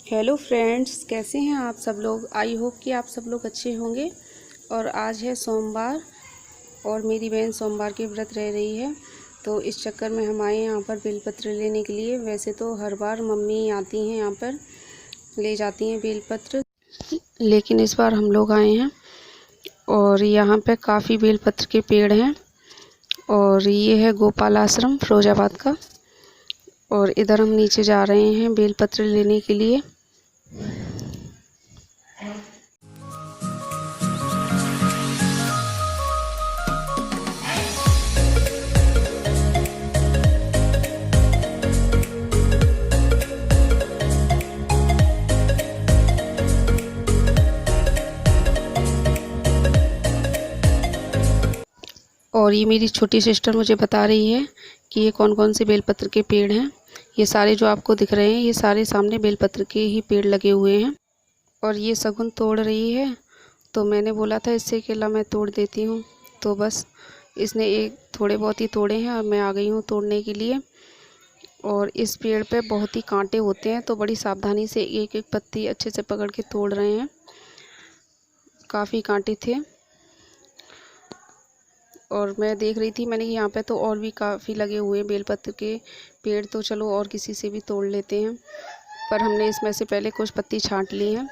Hello friends, कैसे हैं आप सब लोग। आई होप कि आप सब लोग अच्छे होंगे। और आज है सोमवार और मेरी बहन सोमवार के व्रत रह रही है, तो इस चक्कर में हम आए यहाँ पर बेलपत्र लेने के लिए। वैसे तो हर बार मम्मी आती हैं यहाँ पर ले जाती हैं बेलपत्र, लेकिन इस बार हम लोग आए हैं और यहाँ पे काफ़ी बेलपत्र के पेड़ हैं। और ये है गोपाल आश्रम फिरोजाबाद का। और इधर हम नीचे जा रहे हैं बेलपत्र लेने के लिए। और ये मेरी छोटी सिस्टर मुझे बता रही है कि ये कौन कौन से बेलपत्र के पेड़ हैं। ये सारे जो आपको दिख रहे हैं ये सारे सामने बेलपत्र के ही पेड़ लगे हुए हैं। और ये शगुन तोड़ रही है, तो मैंने बोला था इससे अकेला मैं तोड़ देती हूँ, तो बस इसने एक थोड़े बहुत ही तोड़े हैं और मैं आ गई हूँ तोड़ने के लिए। और इस पेड़ पे बहुत ही कांटे होते हैं, तो बड़ी सावधानी से एक एक पत्ती अच्छे से पकड़ के तोड़ रहे हैं। काफ़ी कांटे थे और मैं देख रही थी मैंने कि यहाँ पे तो और भी काफ़ी लगे हुए हैं बेलपत्र के पेड़, तो चलो और किसी से भी तोड़ लेते हैं। पर हमने इसमें से पहले कुछ पत्ती छांट ली हैं।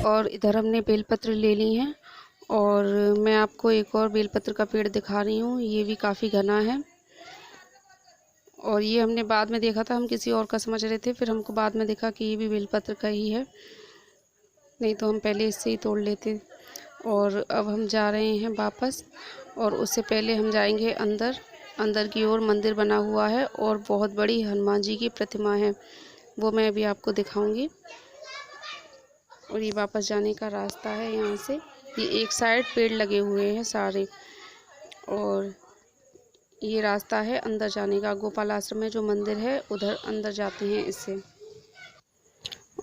और इधर हमने बेलपत्र ले ली हैं। और मैं आपको एक और बेलपत्र का पेड़ दिखा रही हूँ, ये भी काफ़ी घना है। और ये हमने बाद में देखा था, हम किसी और का समझ रहे थे, फिर हमको बाद में देखा कि ये भी बेलपत्र का ही है, नहीं तो हम पहले इससे ही तोड़ लेते। और अब हम जा रहे हैं वापस, और उससे पहले हम जाएंगे अंदर। अंदर की ओर मंदिर बना हुआ है और बहुत बड़ी हनुमान जी की प्रतिमा है, वो मैं अभी आपको दिखाऊंगी। और ये वापस जाने का रास्ता है यहाँ से। ये एक साइड पेड़ लगे हुए हैं सारे, और ये रास्ता है अंदर जाने का। गोपाल आश्रम में जो मंदिर है उधर अंदर जाते हैं इससे।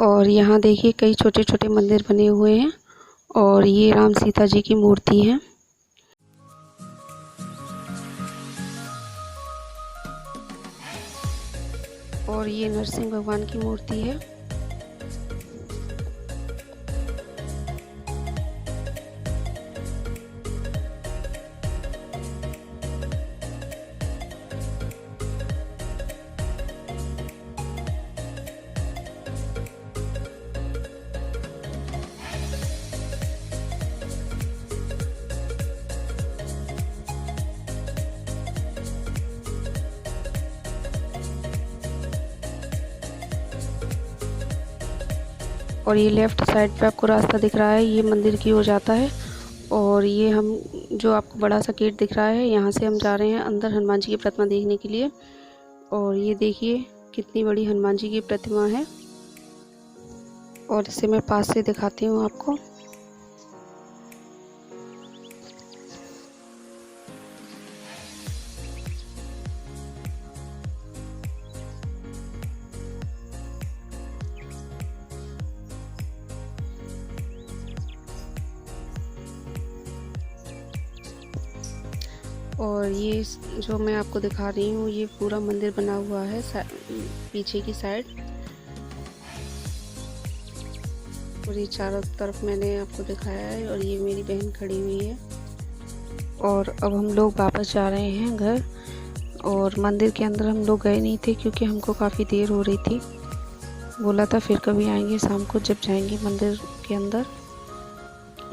और यहाँ देखिए कई छोटे छोटे मंदिर बने हुए हैं, और ये राम सीता जी की मूर्ति है। और ये नरसिंह भगवान की मूर्ति है। और ये लेफ़्ट साइड पे आपको रास्ता दिख रहा है, ये मंदिर की ओर जाता है। और ये हम जो आपको बड़ा सा गेट दिख रहा है, यहाँ से हम जा रहे हैं अंदर हनुमान जी की प्रतिमा देखने के लिए। और ये देखिए कितनी बड़ी हनुमान जी की प्रतिमा है, और इसे मैं पास से दिखाती हूँ आपको। और ये जो मैं आपको दिखा रही हूँ ये पूरा मंदिर बना हुआ है पीछे की साइड, और ये चारों तरफ मैंने आपको दिखाया है। और ये मेरी बहन खड़ी हुई है। और अब हम लोग वापस जा रहे हैं घर। और मंदिर के अंदर हम लोग गए नहीं थे क्योंकि हमको काफ़ी देर हो रही थी। बोला था फिर कभी आएंगे शाम को जब जाएंगे मंदिर के अंदर।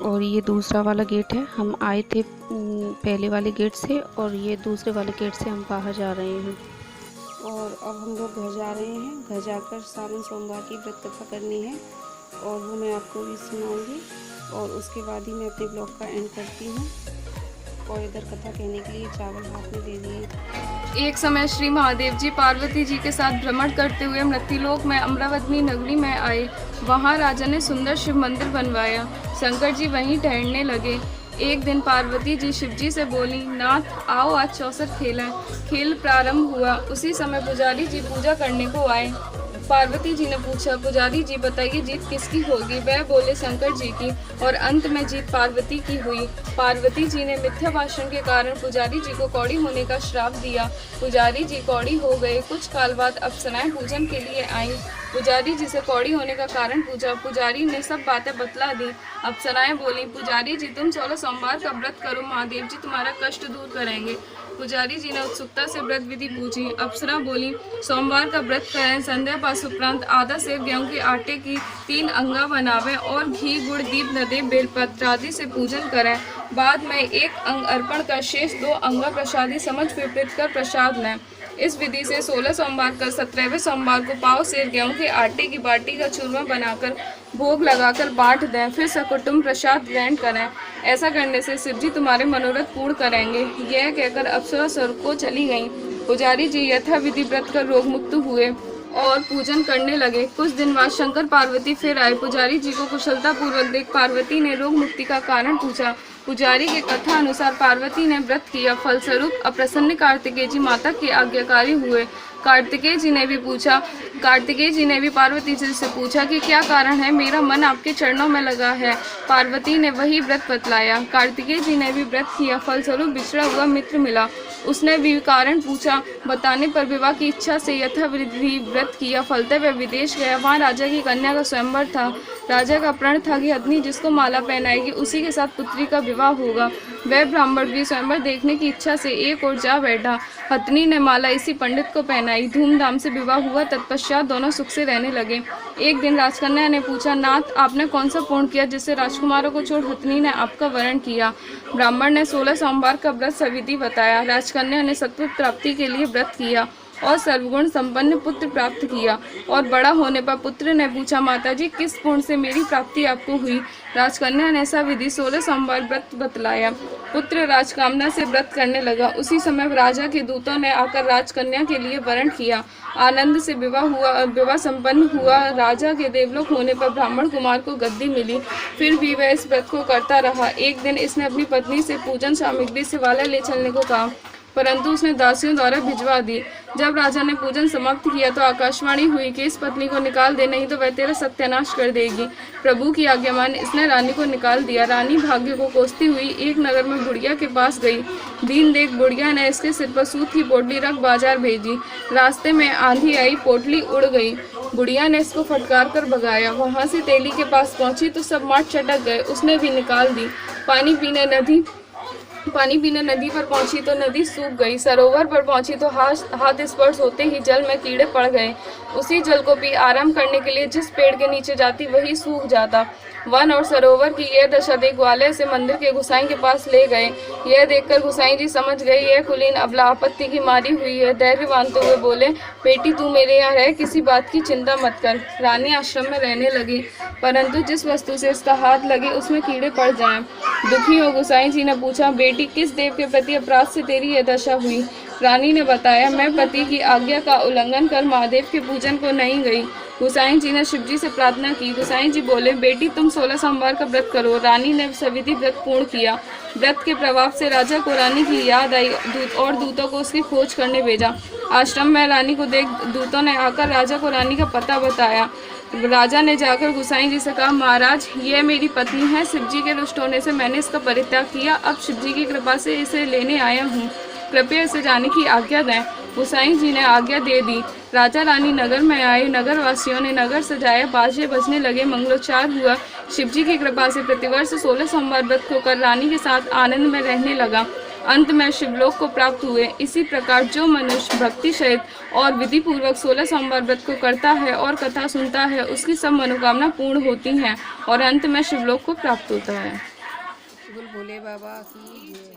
और ये दूसरा वाला गेट है, हम आए थे पहले वाले गेट से और ये दूसरे वाले गेट से हम बाहर जा रहे हैं। और अब हम लोग घर जा रहे हैं। घर जाकर सावन सोमवार की व्रत कथा करनी है और वो मैं आपको भी सुनाऊंगी। और उसके बाद ही मैं अपने ब्लॉग का एंड करती हूँ। और इधर कथा कहने के लिए चावल हाथ में दे दिए। एक समय श्री महादेव जी पार्वती जी के साथ भ्रमण करते हुए मृत्युलोक में अमरावती नगरी में आए। वहां राजा ने सुंदर शिव मंदिर बनवाया। शंकर जी वहीं ठहरने लगे। एक दिन पार्वती जी शिव जी से बोली, नाथ आओ आज चौसर खेलें। खेल प्रारंभ हुआ। उसी समय पुजारी जी पूजा करने को आए। पार्वती जी ने पूछा, पुजारी जी बताइए जीत किसकी होगी? वह बोले शंकर जी की। और अंत में जीत पार्वती की हुई। पार्वती जी ने मिथ्या भाषण के कारण पुजारी जी को कौड़ी होने का श्राप दिया। पुजारी जी कौड़ी हो गए। कुछ काल बाद अप्सराएं पूजन के लिए आईं। पुजारी जी से कौड़ी होने का कारण पूछा। पुजारी ने सब बातें बतला दी। अप्सराएं बोली, पुजारी जी तुम 16 सोमवार का व्रत करो, महादेव जी तुम्हारा कष्ट दूर करेंगे। पुजारी जी ने उत्सुकता से व्रत विधि पूछी। अप्सरा बोली, सोमवार का व्रत करें, संध्या पास उपरांत आधा सेर गेहूं के आटे की 3 अंगा बनावें और घी गुड़ दीप नदे बेलपत्र आदि से पूजन करें। बाद में 1 अंग अर्पण कर शेष 2 अंगा प्रसादी समझ विपरीत कर प्रसाद लें। इस विधि से 16 सोमवार कर 17वें सोमवार को पाव सेर गेहूं के आटे की बाटी का चूरमा बनाकर भोग लगाकर बांट दें। फिर सकुटुम्ब प्रसाद ग्रहण करें। ऐसा करने से शिव जी तुम्हारे मनोरथ पूर्ण करेंगे। यह कहकर अप्सरा स्वर्ग को चली गईं। पुजारी जी यथाविधि व्रत कर रोग मुक्त हुए और पूजन करने लगे। कुछ दिन बाद शंकर पार्वती फिर आए। पुजारी जी को कुशलता पूर्वक देख पार्वती ने रोग मुक्ति का कारण पूछा। पुजारी के कथा अनुसार पार्वती ने व्रत किया, फलस्वरूप अप्रसन्न कार्तिकेय जी माता के आज्ञाकारी हुए। कार्तिकेय जी ने भी पार्वती जी से पूछा कि क्या कारण है, मेरा मन आपके चरणों में लगा है। पार्वती ने वही व्रत बतलाया। कार्तिकेय जी ने भी व्रत किया, फलस्वरूप बिछड़ा हुआ मित्र मिला। उसने भी कारण पूछा। बताने पर विवाह की इच्छा से यथाविधि व्रत किया। फलते वह विदेश गया। वहाँ राजा की कन्या का स्वयंवर था। राजा का प्रण था कि हथनी जिसको माला पहनाएगी उसी के साथ पुत्री का विवाह होगा। वह ब्राह्मण भी स्वयंवर देखने की इच्छा से एक ओर जा बैठा। हथनी ने माला इसी पंडित को पहनाई। धूमधाम से विवाह हुआ। तत्पश्चात दोनों सुख से रहने लगे। एक दिन राजकन्या ने पूछा, नाथ आपने कौन सा पुण्य किया जिससे राजकुमारों को छोड़ हथनी ने आपका वरण किया? ब्राह्मण ने 16 सोमवार का व्रत सविधि बताया। राजकन्या ने सत्व प्राप्ति के लिए व्रत किया और सर्वगुण संपन्न पुत्र प्राप्त किया। और बड़ा होने पर पुत्र ने पूछा, माताजी किस पुण्य से मेरी प्राप्ति आपको हुई? राजकन्या ने सविधि 16 सोमवार व्रत बतलाया। पुत्र राजकामना से व्रत करने लगा। उसी समय राजा के दूतों ने आकर राजकन्या के लिए वरण किया। आनंद से विवाह संपन्न हुआ। राजा के देवलोक होने पर ब्राह्मण कुमार को गद्दी मिली। फिर भी वह इस व्रत को करता रहा। एक दिन इसने अपनी पत्नी से पूजन सामग्री शिवालय ले चलने को कहा, परंतु उसने दासियों द्वारा भिजवा दी। जब राजा ने पूजन समाप्त किया तो आकाशवाणी हुई कि इस पत्नी को निकाल दे, नहीं तो वह तेरा सत्यानाश कर देगी। प्रभु की आज्ञा मान इसने रानी को निकाल दिया। रानी भाग्य को कोसती हुई एक नगर में बुढ़िया के पास गई। दीन देख बुढ़िया ने इसके सिर पर सूत की पोटली रख बाजार भेजी। रास्ते में आंधी आई, पोटली उड़ गई। बुढ़िया ने इसको फटकार कर भगाया। वहां से तेली के पास पहुंची तो सब माट चटक गए। उसने भी निकाल दी। पानी पीने नदी पर पहुंची तो नदी सूख गई। सरोवर पर पहुंची तो हाथ स्पर्श होते ही जल में कीड़े पड़ गए। उसी जल को पी आराम करने के लिए जिस पेड़ के नीचे जाती वही सूख जाता। वन और सरोवर की यह दशा देख ग्वालियर से मंदिर के गुसाई के पास ले गए। यह देखकर गुसाई जी समझ गए यह कुलीन अबला आपत्ति की मारी हुई है। धैर्य बांधते हुए बोले, बेटी तू मेरे यहाँ रह, किसी बात की चिंता मत कर। रानी आश्रम में रहने लगी, परंतु जिस वस्तु से इसका हाथ लगे उसमें कीड़े पड़ जाएं। दुखी हो गुसाई जी ने पूछा, बेटी किस देव के प्रति अपराध से तेरी यह दशा हुई? रानी ने बताया, मैं पति की आज्ञा का उल्लंघन कर महादेव के पूजन को नहीं गई। गुसाई जी ने शिव जी से प्रार्थना की। गुसाई जी बोले, बेटी तुम 16 सोमवार का व्रत करो। रानी ने सविधि व्रत पूर्ण किया। व्रत के प्रभाव से राजा को रानी की याद आई और दूतों को उसकी खोज करने भेजा। आश्रम में रानी को देख दूतों ने आकर राजा को रानी का पता बताया। राजा ने जाकर गुसाई जी से कहा, महाराज यह मेरी पत्नी है। शिव जी के रुष्ट होने से मैंने इसका परित्याग किया। अब शिव जी की कृपा से इसे लेने आया हूँ। कृपया इसे जाने की आज्ञा दें। गोसाई जी ने आज्ञा दे दी। राजा रानी नगर में आए। नगर वासियों ने नगर सजाया। बाजे बजने लगे। मंगलोच्चार हुआ। शिवजी की कृपा से प्रतिवर्ष 16 सोमवार व्रत होकर रानी के साथ आनंद में रहने लगा। अंत में शिवलोक को प्राप्त हुए। इसी प्रकार जो मनुष्य भक्ति सहित और विधि पूर्वक 16 सोमवार व्रत को करता है और कथा सुनता है, उसकी सब मनोकामना पूर्ण होती हैं और अंत में शिवलोक को प्राप्त होता है। बोल भोले बाबा की जय।